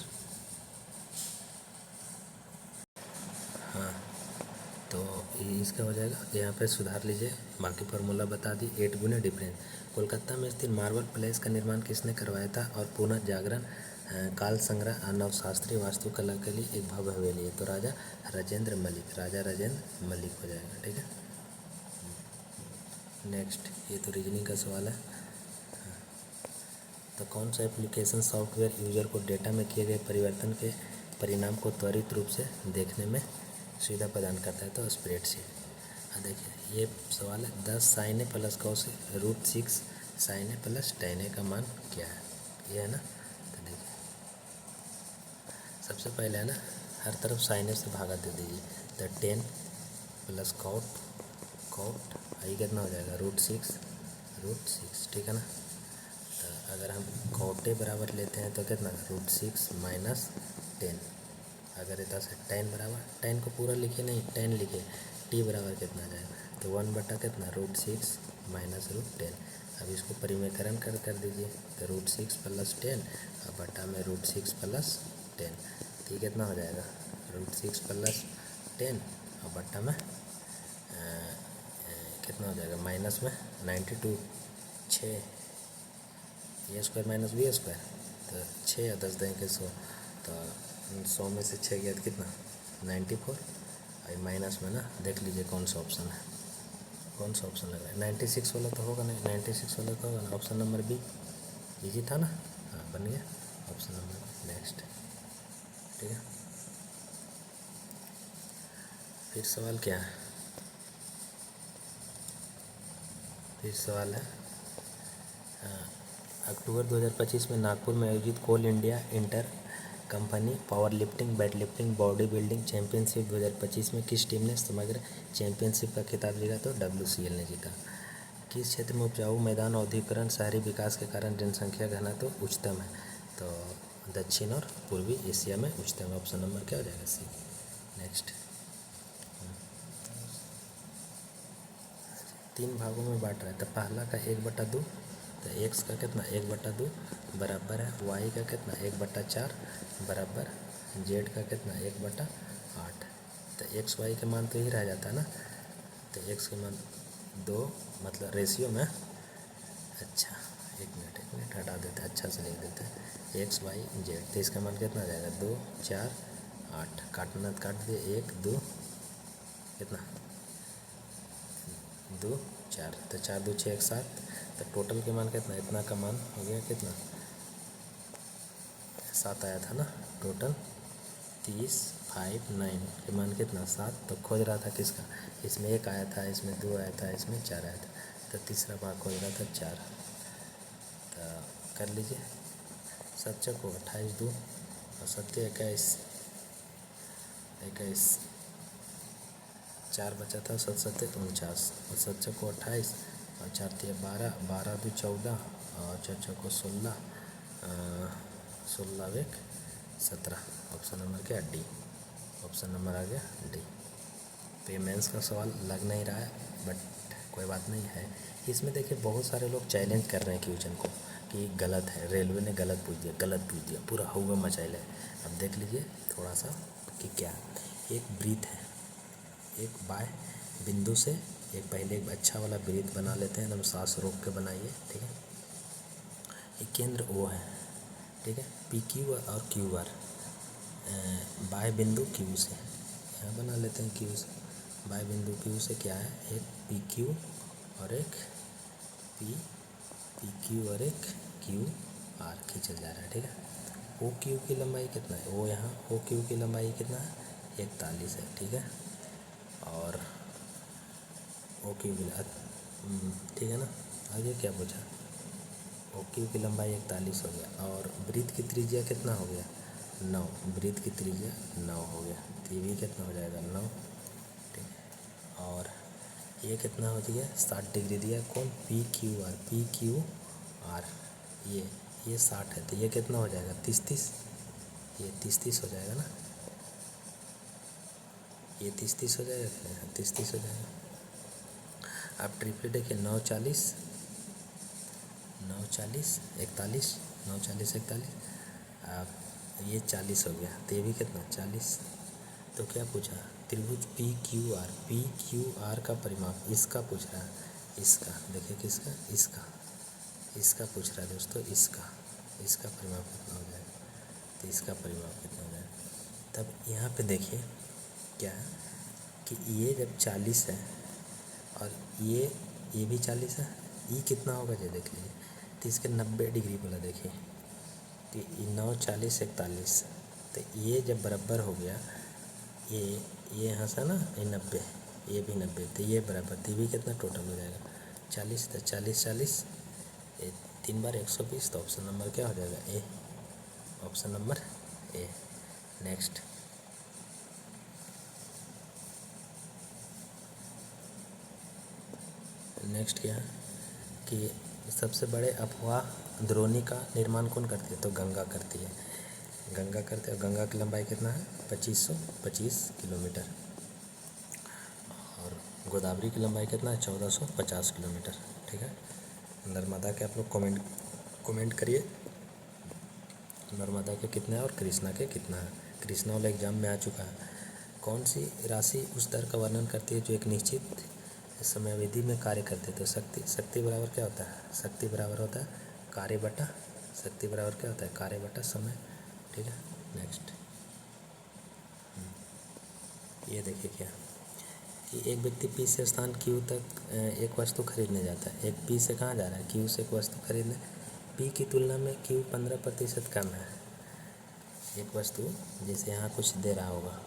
हाँ तो इसका हो जाएगा, यहाँ पे सुधार लीजिए, बाकी फार्मूला बता दी। 8 गुने डिफरेंस। कोलकाता में स्थित मार्बल पैलेस का निर्माण किसने करवाया था और पुनः जागरण काल संग्रह नवशास्त्रीय वास्तुकला के लिए एक भव्य हवेली है? तो राजा राजेंद्र मलिक, राजा राजेंद्र मलिक हो जाएगा। ठीक है, नेक्स्ट, ये तो रीजनिंग का सवाल है। तो कौन सा एप्लीकेशन सॉफ्टवेयर यूजर को डेटा में किए गए परिवर्तन के परिणाम को त्वरित रूप से देखने में सुविधा प्रदान करता है? तो स्प्रेडशीट। देखिए, ये सवाल है 10 sign A plus cos A root 6 sign A plus ten ए का मान क्या है? ये है ना? तो देखिए, सबसे पहले है ना, हर तरफ साइन ए से भागा दे दीजिए। तो 10 प्लस कॉट, आई कितना हो जाएगा? Root six. ठीक है ना? तो अगर हम कॉटे बराबर लेते हैं तो कितना? Root 6 minus 10। अगर इतना से टेन बराबर, टेन को पूरा लिखे नहीं, 10 लिखे, टी बराबर कितना आ जाएगा? तो 1 बटा कितना? Root 6 minus root 10। अब इसको परिमेयकरण कर दीजिए। तो रूट 6 प्लस 10 और बटा में रूट 6 प्लस 10। तो ये कितना हो जाएगा? रूट 6 प्लस 10 और बटा में कितना हो जाएगा? माइनस में 92, 6, ए स्क्वायर माइनस बी स्क्वायर। तो 6 या 10 देंगे 100, तो 100 में से 6 गया तो कितना? 94। और माइनस में ना, देख लीजिए कौन सा ऑप्शन है, कौन सा ऑप्शन लग रहा है? 96 वाला तो होगा नहीं, 96 वाला तो होगा ना, ऑप्शन नंबर बी। इजी था ना? हाँ, बन गया ऑप्शन नंबर बी। नेक्स्ट, ठीक है, फिर सवाल क्या है? फिर सवाल है, अक्टूबर 2025 में नागपुर में आयोजित Coal India inter company power lifting weight lifting body building championship 2025 में किस टीम ने समग्र चैंपियनशिप का खिताब जीता? तो WCL ने जीता। किस क्षेत्र में उपजाऊ मैदान औद्योगिकरण शहरी विकास के कारण जनसंख्या घनत्व तो उच्चतम है? तो दक्षिण और पूर्वी एशिया में उच्चतम। ऑप्शन नंबर क्या हो जाएगा? सी। नेक्स्ट, 3 भागों में बांट रहा है। तो पहला का 1/2, तो एक्स का कितना? 1/2 बराबर है वाई का कितना? 1/4 बराबर जेड का कितना? 1/8। तो एक्स वाई के मान तो ही रह जाता है ना? तो एक्स के मान 2, मतलब रेशियो में, अच्छा एक मिनट हटा देते हैं, अच्छा से लिख देते हैं, एक्स वाई जेड। तो इसका मान कितना आ जाएगा? 2 4 8, काटना तो काट दिए, 1 2 कितना? 2 4, तो 4 2 6 1 7। तो टोटल के मान कितना? इतना का मान हो गया कितना? 7 आया था ना टोटल। 30 5 9 के मान कितना? 7। तो खोज रहा था किसका? इसमें 1 आया था, इसमें 2 आया था, इसमें 4 आया था। तो तीसरा भाग खोज रहा था 4। तो कर लीजिए, 7 चौको 28 2 और 7 21 21, 4 बचा था, 7 7 49 और 7 चौको 28 और 4 12 12 2 14 और 4 चौको 16 16 1 17। ऑप्शन नंबर क्या? डी। ऑप्शन नंबर आ गया डी। तो ये मेंस का सवाल लग नहीं रहा है, बट कोई बात नहीं है। इसमें देखिए बहुत सारे लोग चैलेंज कर रहे हैं क्वेश्चन को कि गलत है, रेलवे ने गलत पूछ दिया, पूरा हुआ मचाइल है। अब देख लीजिए थोड़ा सा कि क्या है। एक ब्रीथ है, एक बाय बिंदु से एक पहले एक अच्छा वाला वृत्त बना लेते हैं, एकदम सांस रोक के बनाइए, ठीक है। एक केंद्र ओ है, ठीक है, पी क्यू और क्यू आर बाय बिंदु क्यू से यहाँ बना लेते हैं। क्यू से बाय बिंदु क्यू से क्या है, एक पी क्यू और एक पी क्यू और एक क्यू आर खींचल जा रहा है, ठीक है। ओ क्यू की लंबाई कितना है, वो यहाँ ओ क्यू की लंबाई कितना है, 41 है, ठीक है। और ओ क्यू की ठीक है ना। आगे क्या पूछा, ओ क्यू की लंबाई 41 हो गया, और वृत्त की त्रिज्या कितना हो गया, 9, वृत्त की त्रिज्या 9 हो गया, तो ये भी कितना हो जाएगा, 9, ठीक है। और ये कितना हो गया, 60 डिग्री दिया, कौन, पी क्यू आर, ये 60 है, तो ये कितना हो जाएगा, 30, ये 30 हो जाएगा ना, ये 30 हो जाएगा, 30 हो जाएगा। आप ट्रिपल देखिए, 9 40 41, 9 40 41, आप ये 40 हो गया, तो ये भी कितना, 40। तो क्या पूछा, त्रिभुज पी क्यू आर का परिमाप, इसका पूछ रहा है, इसका देखिए, किसका, इसका पूछ रहा है दोस्तों, इसका परिमाप कितना हो जाएगा, तो इसका परिमाप कितना हो जाएगा। तब यहाँ पे देखिए क्या है कि ये जब 40 है और ये भी 40 है, ये कितना होगा ये देख लीजिए, तो इसके 90 डिग्री बोला, देखिए, तो 9 40 41, तो ये जब बराबर हो गया, ये यहाँ से ना, ये 90, ये भी 90, तो ये बराबर, तो ये भी कितना टोटल हो जाएगा, 40, तो 40 40, ये 3 बार 120, तो ऑप्शन नंबर क्या हो जाएगा, ए, ऑप्शन नंबर ए। नेक्स्ट, क्या है कि सबसे बड़े अफवाह द्रोणी का निर्माण कौन करती है, तो गंगा करती है, गंगा की लंबाई कितना है, 2525 किलोमीटर, और गोदावरी की लंबाई कितना है, 1450 किलोमीटर, ठीक है। नर्मदा के आप लोग कमेंट करिए, नर्मदा के कितने हैं और कृष्णा के कितना है। कृष्णा वाला एग्जाम में आ चुका है। कौन सी राशि उस दर का वर्णन करती है जो एक निश्चित समयावधि में कार्य करते, तो शक्ति बराबर क्या होता है, शक्ति बराबर होता है कार्य बटा, शक्ति बराबर क्या होता है, कार्य बटा समय, ठीक है। नेक्स्ट, ये देखिए क्या कि एक व्यक्ति पी से स्थान क्यू तक एक वस्तु खरीदने जाता है, एक पी से कहाँ जा रहा है, क्यू से एक वस्तु खरीदने, पी की तुलना में क्यू 15% कम है। एक वस्तु जैसे यहाँ कुछ दे रहा होगा,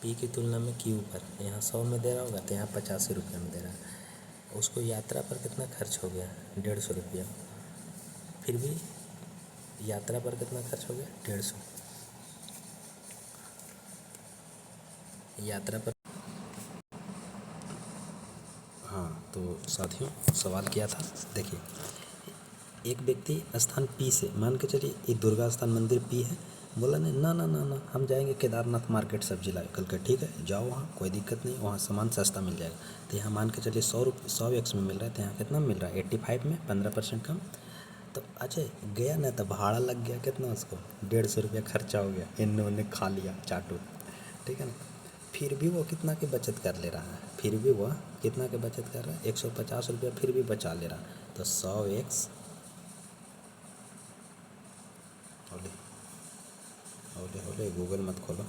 पी की तुलना में क्यू पर यहाँ 100 में दे रहा होगा, तो यहाँ 85 रुपये में दे रहा है। उसको यात्रा पर कितना खर्च हो गया, 150 रुपया, फिर भी यात्रा पर कितना खर्च हो गया, 150, यात्रा पर। हाँ, तो साथियों सवाल क्या था, देखिए, एक व्यक्ति स्थान पी से, मान के चलिए एक दुर्गा स्थान मंदिर पी है, बोला नहीं, ना ना ना ना, हम जाएंगे केदारनाथ मार्केट सब्जी ला कल के, ठीक है, जाओ वहाँ, कोई दिक्कत नहीं, वहाँ सामान सस्ता मिल जाएगा। तो यहाँ मान के चलिए 100 एक्स में मिल रहा है, तो यहाँ कितना मिल रहा है, 85 में 15% कम। तो अच्छा गया ना, तो भाड़ा लग गया कितना, उसको 150 रुपया खर्चा हो गया, इन्होंने उन्हें खा लिया चाटू, ठीक है ना। फिर भी वो कितना की बचत कर ले रहा है, फिर भी वह कितना की बचत कर रहा है, 150 रुपया फिर भी बचा ले रहा है। तो 100 एक्स, होले गूगल मत खोलो,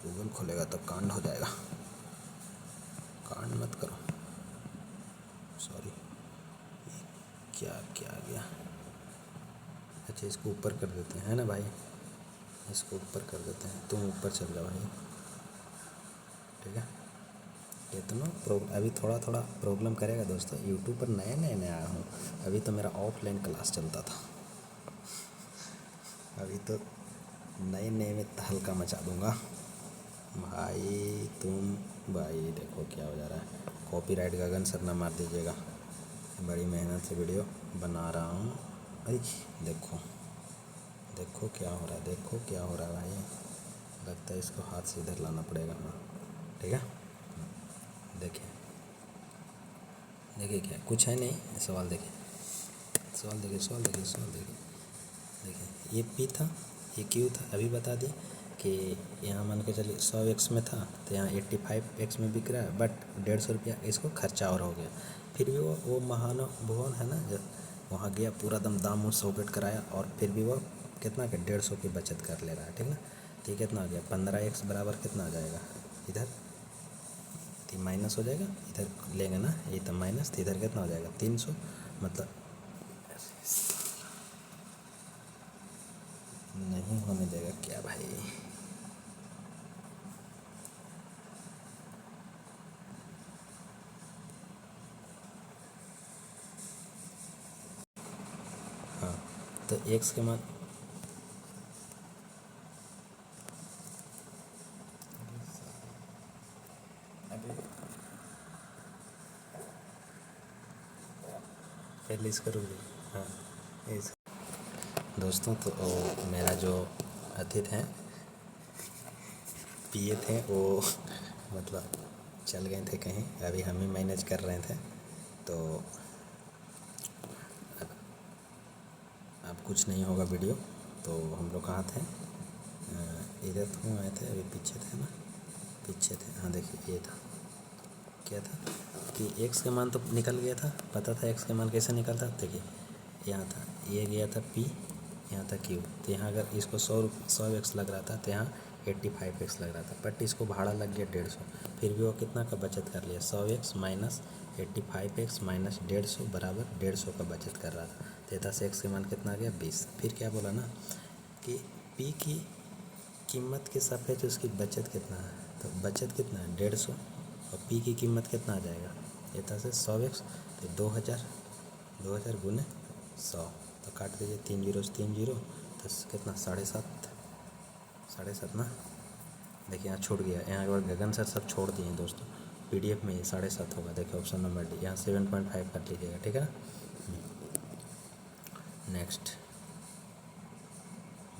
गूगल खोलेगा तो कांड हो जाएगा, कांड मत करो, सॉरी, क्या आ गया। अच्छा इसको ऊपर कर देते हैं, है ना भाई, इसको ऊपर कर देते हैं, तुम ऊपर चल जाओ भाई, ठीक है। इतना अभी थोड़ा प्रॉब्लम करेगा दोस्तों, यूट्यूब पर नए आया हूँ, अभी तो मेरा ऑफलाइन क्लास चलता था, अभी तो नए में हल्का मचा दूंगा भाई। भाई देखो क्या हो जा रहा है, कॉपीराइट गगन सर ना मार दीजिएगा, बड़ी मेहनत से वीडियो बना रहा हूँ। अरे देखो क्या हो रहा है भाई, लगता है इसको हाथ से इधर लाना पड़ेगा ना, ठीक है। देखिए क्या कुछ है नहीं, सवाल देखिए, देखिए ये पी था, ये क्यू था, अभी बता दिए, कि यहाँ मान के चलिए 100x में था तो यहाँ 85x में बिक रहा है, बट 150 रुपया इसको खर्चा और हो गया। फिर भी वो महानो भुवन है ना, जब वहाँ गया पूरा दम दाम उस सॉकेट कराया और फिर भी वो कितना के 150 की बचत कर ले रहा है, ठीक ना। तो ये कितना आ गया 15x बराबर कितना आ जाएगा, इधर तो माइनस हो जाएगा, इधर लेंगे ना ये तो माइनस, तो इधर कितना हो जाएगा 300, मतलब नहीं होने देगा क्या भाई। हाँ तो x के मान पहले इसका रुक जाइए। हाँ इस दोस्तों, तो मेरा जो अतिथि थे पिए थे वो मतलब चल गए थे कहीं, अभी हम ही मैनेज कर रहे थे। तो अब कुछ नहीं होगा वीडियो। तो हम लोग कहाँ थे, इधर तो आए थे, अभी पीछे थे ना, पीछे थे। हाँ देखिए ये था, क्या था कि एक्स का मान तो निकल गया था, पता था एक्स का मान कैसे निकलता। देखिए यहाँ था, ये गया था पी, यहाँ था क्यू। तो यहाँ अगर इसको 100x लग रहा था तो यहाँ 85x लग रहा था, बट इसको भाड़ा लग गया 150। फिर भी वो कितना का बचत कर लिया, 100x माइनस 85x माइनस 150 बराबर 150 का बचत कर रहा था। तो 10x के मान कितना आ गया 20। फिर क्या बोला ना कि पी की कीमत के सापेक्ष उसकी बचत कितना है, तो बचत कितना है 150, और पी की कीमत कितना आ जाएगा, ये था से 100x, तो 2000 गुने 100, तो काट दीजिए 3 जीरो से 3 जीरो, तो कितना 7.5 ना। देखिए यहाँ छूट गया, यहाँ एक बार गगन सर सब छोड़ दिए हैं दोस्तों, PDF में 7.5 होगा। देखिए ऑप्शन नंबर डी, यहाँ 7.5 कर लीजिएगा, ठीक है। नेक्स्ट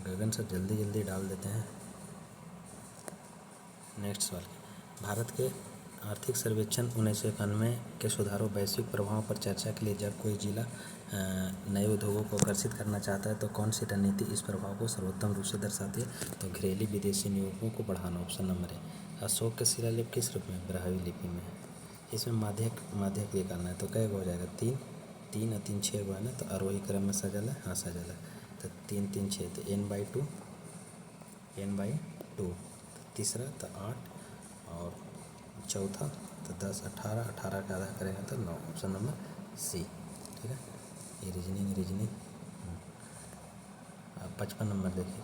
गगन सर जल्दी जल्दी डाल देते हैं। नेक्स्ट सवाल, भारत के आर्थिक सर्वेक्षण 1991 के सुधारों वैश्विक प्रभावों पर चर्चा के लिए जब कोई जिला नए उद्योगों को आकर्षित करना चाहता है तो कौन सी रणनीति इस प्रभाव को सर्वोत्तम रूप से दर्शाती है, तो घरेलू विदेशी नियोगों को बढ़ाना, ऑप्शन नंबर है। अशोक के शिलालेख किस रूप में, ब्राह्मी लिपि में है। इसमें माध्यक ये करना है, तो कै हो जाएगा 3 3 और 3 6 है ना, तो आरोही क्रम में सजल है, हाँ सजल है। तो 3 3 6, तो n/2, तीसरा तो 8, और चौथा तो 10, 18 18 का आधा करेंगे तो 9, ऑप्शन नंबर सी, ठीक है। ये रीजनिंग। अब 55 नंबर देखिए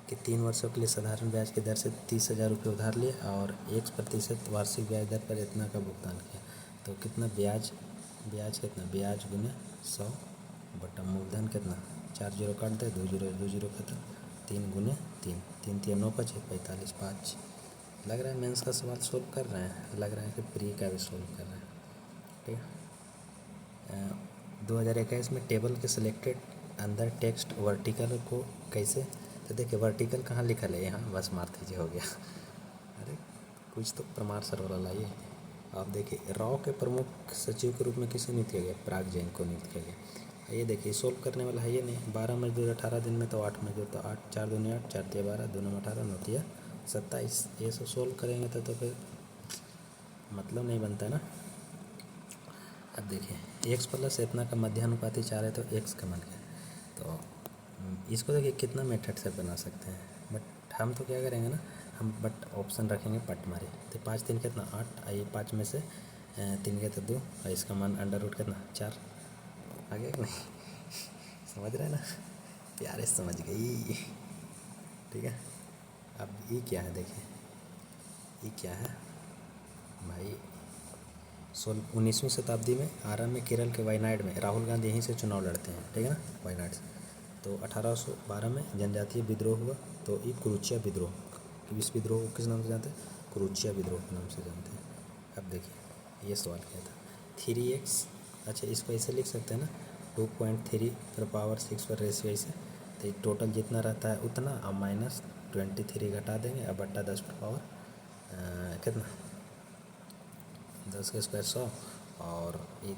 कि 3 वर्षों के लिए साधारण ब्याज की दर से 30,000 रुपये उधार लिए और 1% वार्षिक ब्याज दर पर इतना का भुगतान किया, तो कितना ब्याज कितना, ब्याज गुने 100 बटा मूलधन कितना, 4 जीरो काट दे, 2 जीरो खत्म, 3 गुने 3, 3 3 9 5 45 5। लग रहा है मेंस का सवाल सोल्व कर रहे हैं, लग रहा है कि प्री का भी सोल्व कर रहे हैं, ठीक है। 2021 में टेबल के सिलेक्टेड अंदर टेक्स्ट वर्टिकल को कैसे, तो देखिए वर्टिकल कहाँ लिखल है, यहाँ बस मार दीजिए हो गया। अरे कुछ तो प्रमाण सर वाला लाइए। आप देखिए राव के प्रमुख सचिव के रूप में किसे नियुक्त किया गया, पराग जैन को नियुक्त किया गया। ये देखिए सोल्व करने वाला है ये नहीं, 12 मजदूर 18 दिन में, तो 8 मजदूर, तो 8 4 दूनी 8 4 तिया 12 2 18 9 तिया 27। ये सब सोल्व करेंगे तो फिर मतलब नहीं बनता है ना। अब देखिए x प्लस इतना का मध्यानुपाती 4 है, तो x का मान क्या है, तो इसको देखिए कितना मेथड से बना सकते हैं, बट हम तो क्या करेंगे ना, हम बट ऑप्शन रखेंगे पट मारे, तो 5 3 कितना 8, आइए 5 में से 3 के तो 2, और इसका मान अंडर रूट कितना 4 आ गया कि नहीं समझ रहे हैं ना, प्यारे समझ गई, ठीक है। अब ये क्या है, देखिए ये क्या है भाई, 19वीं शताब्दी में आरंभ में केरल के वायनाड में राहुल गांधी यहीं से चुनाव लड़ते हैं, ठीक है ना, वायनाड से। तो 1812 में जनजातीय विद्रोह हुआ, तो ये कुरुचिया विद्रोह, इस विद्रोह को किस नाम से जानते हैं, कुरुचिया विद्रोह के नाम से जानते हैं। अब देखिए ये सवाल क्या था, 3x, अच्छा इसको ऐसे लिख सकते हैं ना, 2.3 पर 6 ऐसे, तो ये टोटल जितना रहता है उतना, अब -23 घटा देंगे, अब बट्टा 10 पर पावर कितना 10 के स्क्वायर 100, और ये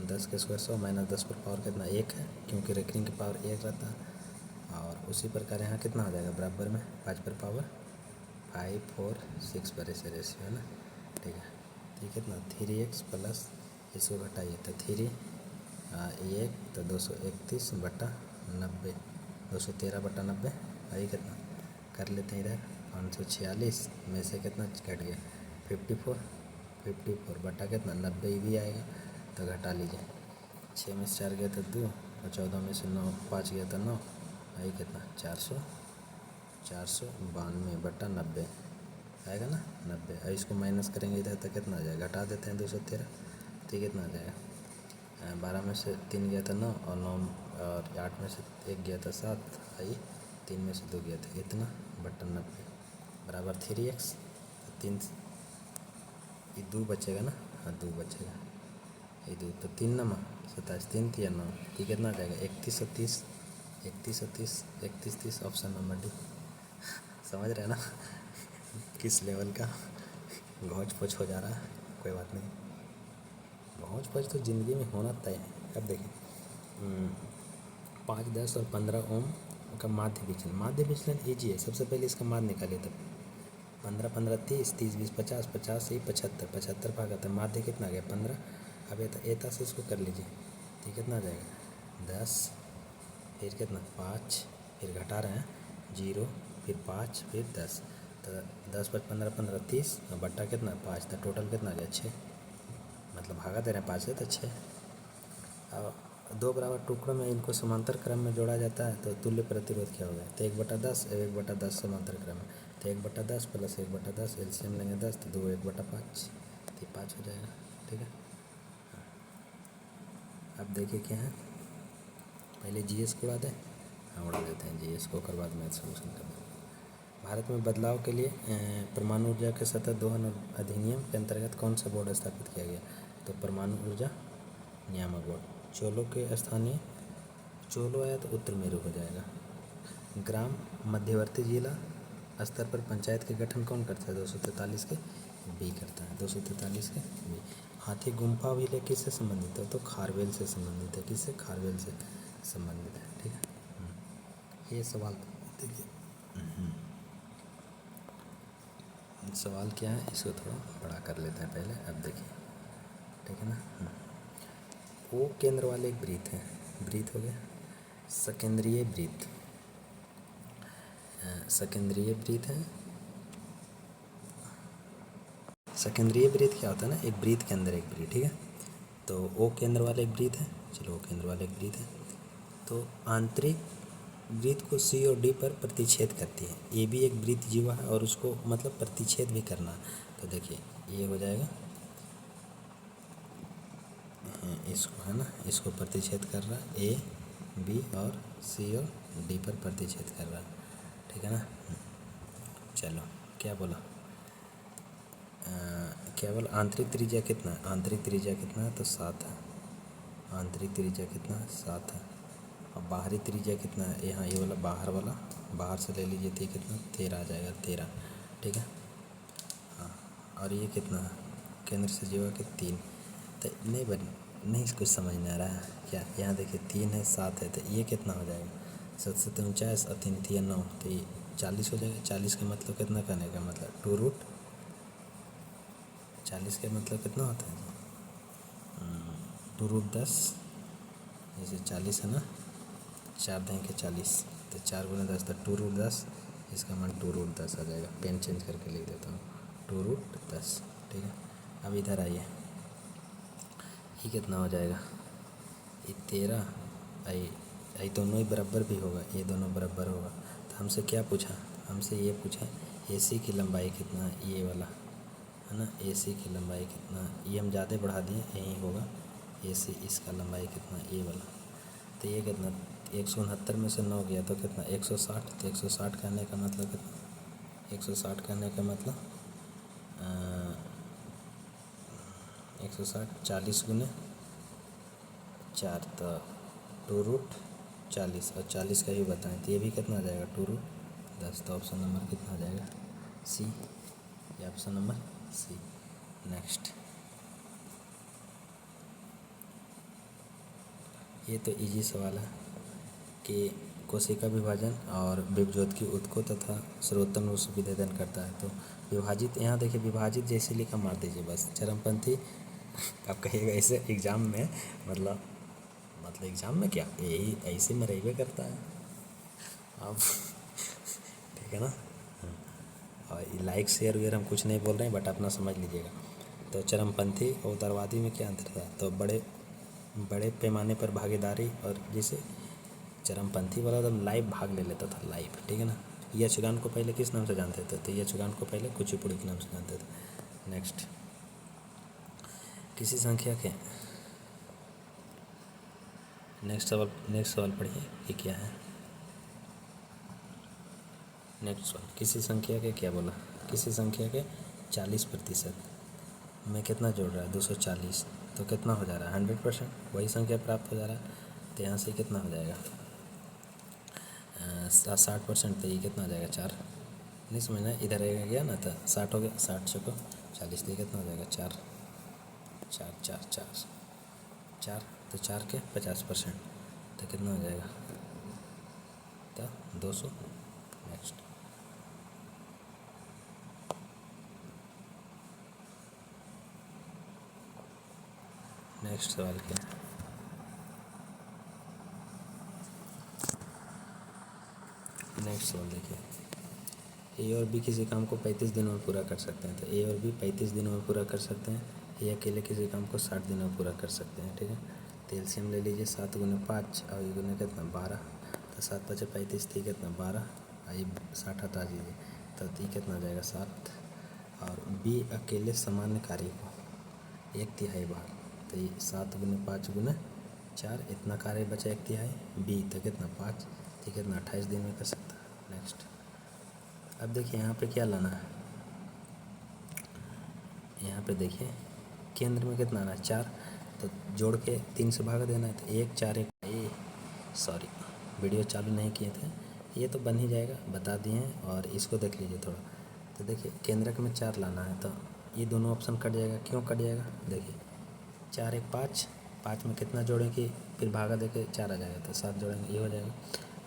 10 के स्क्वायर 100 माइनस 10 पर पावर कितना 1 है, क्योंकि रेकरिंग की पावर 1 रहता है, और उसी प्रकार यहाँ कितना हो जाएगा बराबर में 5 पर पावर 5 4 6 पर ऐसे रेशियो है ना, ठीक है। तो कितना 3x प्लस इसको घटाइए तो 3 1 तो 231/90 213/90 आई कितना कर लेते हैं इधर 546 में से कितना घट गया 54 बटा कितना 90 भी आएगा तो घटा लीजिए 6 में से 4 गया तो 2 और 14 में से 9 5 गया तो 9 आई कितना 492/90 आएगा ना 90। और इसको माइनस करेंगे इधर तो कितना आ जाएगा घटा देते हैं 213 तो कितना आ जाएगा 12 में से 3 गया था 9 और 9 और 8 में से 1 गया था 7 आई 3 में से 2 गया था इतना बटा 90 बराबर 3x 3 ये 2 बचेगा ना, हाँ 2 बचेगा ये 2 तो 3 नमा 27 3 3 9 ये कितना आ जाएगा 31 और 30 31 और 30 31 30 ऑप्शन नंबर डी। समझ रहे हैं ना किस लेवल का घोंच पोच हो जा रहा है, कोई बात नहीं, घोंच पोच तो ज़िंदगी में होना तय है। अब देखिए 5 10 और 15 ओम का माध्य विचलन ईजी है। सबसे पहले इसका माध्य निकालिए तब 15 15 30 30 20 50 50 से 75 75 भागा था माध्य कितना आ गया 15। अब एता से इसको कर लीजिए तो कितना आ जाएगा 10 फिर कितना 5 फिर घटा रहे हैं 0 फिर 5 फिर 10 तो 10 5 15 15 30 और बट्टा कितना 5 तो टोटल कितना आ गया 6, मतलब भागा दे रहे हैं 5 से तो 6। अब 2 बराबर टुकड़ों में इनको समांतर क्रम में जोड़ा जाता है तो तुल्य प्रतिरोध क्या होगा तो 1/10 1/10 समांतर क्रम में तो 1/10 प्लस 1/10 एलसीएम लेंगे 10 तो 2 1/5 तो 5 हो जाएगा, ठीक है। अब देखिए क्या है पहले जीएस को उड़ा दें, हाँ उड़ा देते हैं जीएस को, ओकर बाद मैथ सोल्यूशन कर दें। भारत में बदलाव के लिए परमाणु ऊर्जा के सतत दोहन अधिनियम के अंतर्गत कौन सा बोर्ड स्थापित किया गया तो परमाणु ऊर्जा नियामक बोर्ड। चोलों के स्थानीय चोलो आया तो उत्तर मेरू हो जाएगा। ग्राम मध्यवर्ती जिला स्तर पर पंचायत के गठन कौन करता है 243 के बी करता है 243 के बी। हाथी गुम्फा विलय किससे संबंधित है तो खारवेल से संबंधित है, किससे खारवेल से संबंधित है, ठीक है। ये सवाल देखिए सवाल क्या है इसको थोड़ा बड़ा कर लेते हैं पहले। अब देखिए ठीक है ना, ओ केंद्र वाले एक वृत्त है, वृत्त हो गया सकेंद्रीय वृत्त, सकेंद्रीय वृत्त है। सकेंद्रीय वृत्त क्या होता है ना एक वृत्त के अंदर एक वृत्त, ठीक है। तो ओ केंद्र वाले एक वृत्त है, चलो ओ केंद्र वाले एक वृत्त है तो आंतरिक वृत्त को सी और डी पर प्रतिच्छेद करती है। ये भी एक वृत्त जीवा है और उसको मतलब प्रतिच्छेद भी करना है तो देखिए ये हो जाएगा इसको है ना, इसको प्रतिच्छेद कर रहा है ए बी और सी और डी पर प्रतिच्छेद कर रहा है, ठीक है ना। चलो क्या बोला केवल आंतरिक त्रिज्या कितना है, आंतरिक त्रिज्या कितना है तो 7 है, आंतरिक त्रिज्या कितना है 7 है। और बाहरी त्रिज्या कितना है यहाँ ये वाला बाहर से ले लीजिए तो कितना 13 आ जाएगा 13, ठीक है। हाँ और ये कितना है केंद्र से जीवा के 3 तो नहीं कुछ समझ नहीं आ रहा है क्या, यहाँ देखिए 3 है 7 है तो ये कितना हो जाएगा 7 से 49 और 3 3 9 तो ये 40 हो जाएगा। 40 का मतलब कितना करने का मतलब 40 का मतलब कितना होता है 2√10 जैसे 40 है ना 4 देंगे 40 तो 4 गुना 10 तो 2√10 इसका मान 2√10 आ जाएगा। पेन चेंज करके लिख देता हूँ 2√10, ठीक है। अब इधर आइए ये कितना हो जाएगा ये 13 आई दोनों ही बराबर भी होगा, ये दोनों बराबर होगा तो हमसे क्या पूछा, हमसे ये पूछा एसी की लंबाई कितना ये वाला है ना, एसी की लंबाई कितना ये हम ज़्यादा बढ़ा दिए यही होगा एसी इसका लंबाई कितना ये वाला तो ये कितना 169 में से 9 गया तो कितना 160 तो 160 करने का मतलब कितना 160 करने का मतलब 160 40 गुने 4 तो 2√40 और 40 का भी बताएं तो ये भी कितना आ जाएगा 2√10 तो ऑप्शन नंबर कितना आ जाएगा सी, ये ऑप्शन नंबर सी। नेक्स्ट ये तो इजी सवाल है कि कोशिका विभाजन और विभज्योत की उत्को तथा सर्वोत्तम रूप से विभेदन करता है। तो विभाजित, यहाँ देखिए विभाजित जैसे लिखा मार दीजिए बस। चरमपंथी आप कहिएगा ऐसे एग्ज़ाम में, मतलब एग्ज़ाम में क्या, यही ऐसे में रहबे करता है अब। ठीक है ना। और लाइक शेयर वगैरह हम कुछ नहीं बोल रहे हैं, बट अपना समझ लीजिएगा। तो चरमपंथी और उदारवादी में क्या अंतर था, तो बड़े पैमाने पर भागीदारी, और जैसे चरमपंथी वाला एकदम लाइव भाग ले लेता था, लाइव। ठीक है ना। यक्षगान को पहले किस नाम से जानते थे, तो यक्षगान को पहले कुचिपुड़ी के नाम से जानते थे। नेक्स्ट, किसी संख्या के, नेक्स्ट सवाल पढ़िए कि क्या है। नेक्स्ट सवाल, किसी संख्या के क्या बोला, किसी संख्या के 40% में कितना जोड़ रहा है, 240, तो कितना हो जा रहा है, 100%, वही संख्या प्राप्त हो जा रहा है। तो यहाँ से कितना हो जाएगा, 60%, तो ये कितना हो जाएगा, 4। नहीं समझना, इधर गया ना, तो 60 हो गया, 60 से को 40, तो कितना हो जाएगा, 4 4 4 4 4, तो 4 के 50%, तो कितना हो जाएगा, तो 200। नेक्स्ट, सवाल क्या है। नेक्स्ट सवाल देखिए, ए और बी किसी काम को 35 दिनों में पूरा कर सकते हैं। तो ए और बी 35 दिनों में पूरा कर सकते हैं। ये अकेले किसी काम को 60 दिनों में पूरा कर सकते हैं। ठीक है। तो एलसीएम ले लीजिए, 7 गुने 5 और ये गुने कितना 12, तो 7 5 35, थी कितना 12, और ये 60 हटा दीजिए, तो ये कितना हो जाएगा 7। और बी अकेले सामान्य कार्य को 1/3 भाग, तो ये 7 गुने 5 गुने 4, इतना कार्य बचा 1/3 बी, तो कितना 5, तो कितना 28 दिन में कर सकता है। नेक्स्ट, अब देखिए यहाँ पे क्या लाना है, यहाँ पे देखिए केंद्र में कितना आना है 4, तो जोड़ के 3 से भाग देना है, तो 1 4 1, सॉरी वीडियो चालू नहीं किए थे, ये तो बन ही जाएगा, बता दिए हैं। और इसको देख लीजिए थोड़ा, तो देखिए केंद्रक में 4 लाना है, तो ये दोनों ऑप्शन कट जाएगा। क्यों कट जाएगा, देखिए 4 1 5, 5 में कितना जोड़ेंगे, फिर भागा देके 4 आ जाएगा, तो 7 जोड़ेंगे, ये हो जाएगा।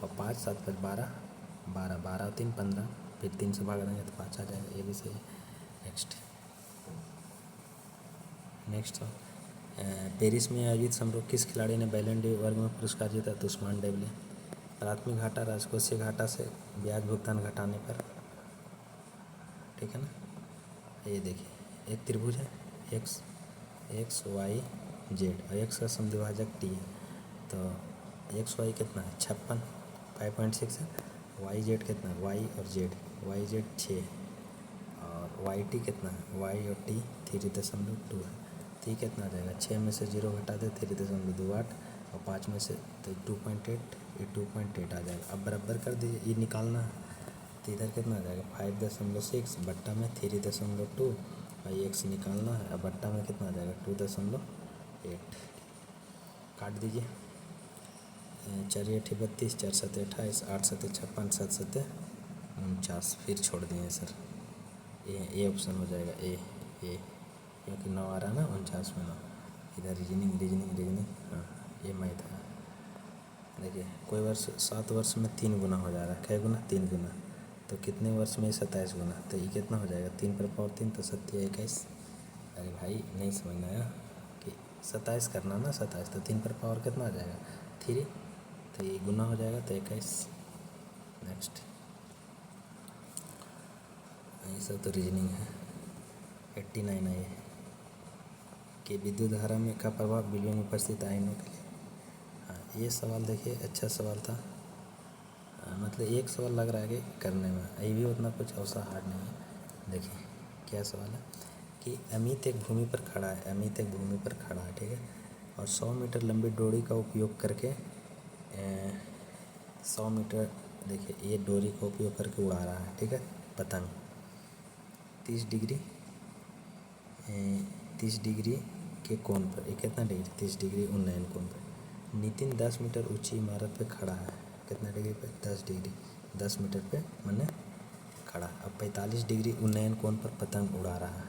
और 5 7 5 12, 12 12 और 3 15, फिर 3 से भाग देंगे तो 5 आ जाएगा, ये भी सही है। नेक्स्ट पेरिस में आयोजित समारोह किस खिलाड़ी ने बैलन डी वर्ग में पुरस्कार जीता, तो उस्मान डेम्बले। प्राथमिक घाटा राजकोषीय घाटा से ब्याज भुगतान घटाने पर। ठीक है ना। ये देखिए एक त्रिभुज है, एक्स एक्स वाई जेड, और एक्स का समद्विभाजक टी है, तो एक्स वाई कितना है 56, 5.6 है। वाई जेड कितना है, वाई और जेड, वाई जेड 6 है, और वाई टी कितना है, वाई और टी 3.2 है। तो ये कितना आ जाएगा, 6 में से 0 घटा दे 3.28, और 5 में से तो 2.8, ये 2.8 आ जाएगा। अब बराबर कर दीजिए, ये निकालना है, तो इधर कितना आ जाएगा 5.6 बट्टा में 3.2, और ये एक्स निकालना है, अब बट्टा में कितना आ जाएगा 2.8, काट दीजिए। 4 8 32, 4 7 28, 8 7 56, 7 7 49, फिर छोड़ दिए सर, ए ऑप्शन हो जाएगा, ए क्योंकि 9 आ रहा ना 49 में 9, इधर रीजनिंग, हाँ ये मैथ है। देखिए कोई वर्ष 7 वर्ष में 3 गुना हो जा रहा है, कै गुना 3 गुना, तो कितने वर्ष में 27 गुना, तो ये कितना हो जाएगा 3 पर पावर 3, तो 7 21। अरे भाई नहीं समझना है कि 27 करना ना, 27 तो 3 पर पावर कितना आ जाएगा 3, तो ये गुना हो जाएगा तो 21। नेक्स्ट, ये सब तो रीजनिंग है। 89 है कि विद्युत धारा में का प्रभाव बिजली में उपस्थित आयनों के लिए। हाँ ये सवाल देखिए अच्छा सवाल था, मतलब एक सवाल लग रहा है कि करने में, ये भी उतना कुछ औसा हार्ड नहीं है। देखिए क्या सवाल है कि अमित एक भूमि पर खड़ा है, ठीक है, और 100 मीटर लंबी डोरी का उपयोग करके 100 मीटर, देखिए ये डोरी का उपयोग करके उड़ा रहा है, ठीक है, पतंग 30 डिग्री 30 डिग्री के कोण पर, ये कितना डिग्री 30 डिग्री उन्नयन कोण पर। नितिन 10 मीटर ऊंची इमारत पे खड़ा है, कितना डिग्री पे 10 डिग्री, 10 मीटर पे मैंने खड़ा। अब 45 डिग्री उन्नयन कोण पर पतंग उड़ा रहा है,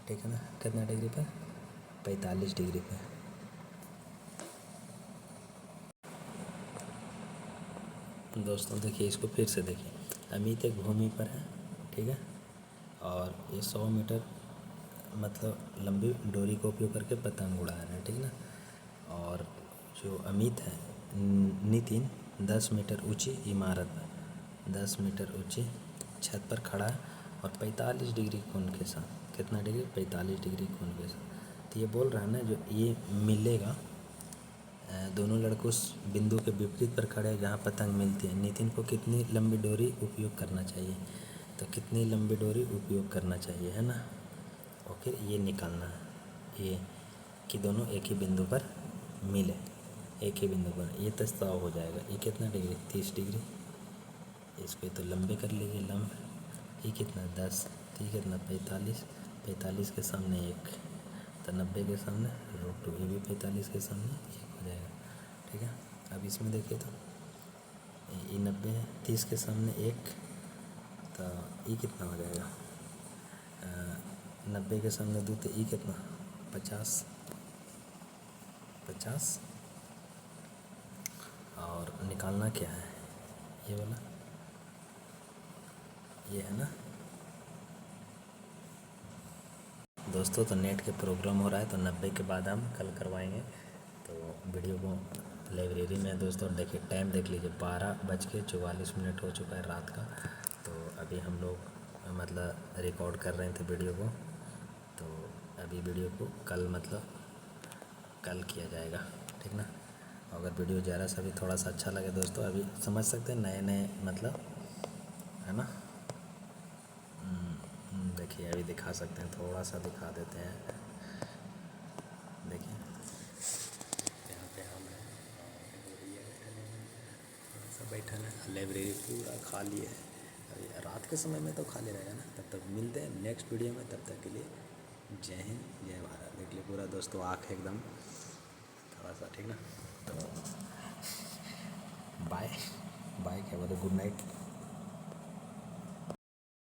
ठीक है ना, कितना डिग्री पे 45 डिग्री पे। दोस्तों देखिए, इसको फिर से देखिए। अमित एक भूमि पर है, ठीक है, और ये 100 मीटर मतलब लंबी डोरी का उपयोग करके पतंग उड़ा रहे हैं, ठीक ना। और जो अमित है, नितिन 10 मीटर ऊंची इमारत पर 10 मीटर ऊंची छत पर खड़ा है और 45 डिग्री कोण के साथ, कितना डिग्री, 45 डिग्री कोण के साथ। तो ये बोल रहा है ना, जो ये मिलेगा, दोनों लड़के उस बिंदु के विपरीत पर खड़े हैं जहाँ पतंग मिलती है। नितिन को कितनी लंबी डोरी उपयोग करना चाहिए, तो कितनी लंबी डोरी उपयोग करना चाहिए, है ना। और फिर ये निकालना है ये कि दोनों एक ही बिंदु पर मिले, एक ही बिंदु पर, ये तो साव हो जाएगा। ये कितना डिग्री, 30 डिग्री। इसको तो लंबे कर लीजिए, लंब। ये कितना 10, ये कितना 45, 45 के सामने एक, तो 90 के सामने √2, ये भी 45 के सामने एक हो जाएगा, ठीक है। अब इसमें देखिए तो ये 90 है, 30 के सामने एक, तो ये कितना हो जाएगा, 90 के सामने 2, तो ये कितना 50, 50। और निकालना क्या है, ये वाला, ये है ना। दोस्तों तो नेट के प्रोग्राम हो रहा है, तो 90 के बाद हम कल करवाएंगे। तो वीडियो को लाइब्रेरी में दोस्तों देखिए, टाइम देख लीजिए, 12:44 हो चुका है रात का। तो अभी हम लोग मतलब रिकॉर्ड कर रहे थे वीडियो को, तो अभी वीडियो को कल मतलब कल किया जाएगा, ठीक ना। अगर वीडियो ज़रा सा भी थोड़ा सा अच्छा लगे दोस्तों, अभी समझ सकते हैं नए नए मतलब, है ना। देखिए अभी दिखा सकते हैं, थोड़ा सा दिखा देते हैं। देखिए यहाँ पे हम हैं, सब बैठे हैं, लाइब्रेरी पूरा खाली है। अभी रात के समय में तो खाली रहेगा ना। तब तक मिलते हैं नेक्स्ट वीडियो में, तब तक के लिए जय हिंद, जय भारत। देख लिए पूरा दोस्तों, आँख एकदम थोड़ा सा, ठीक ना। तो बाय बाय, क्या बोलते, गुड नाइट।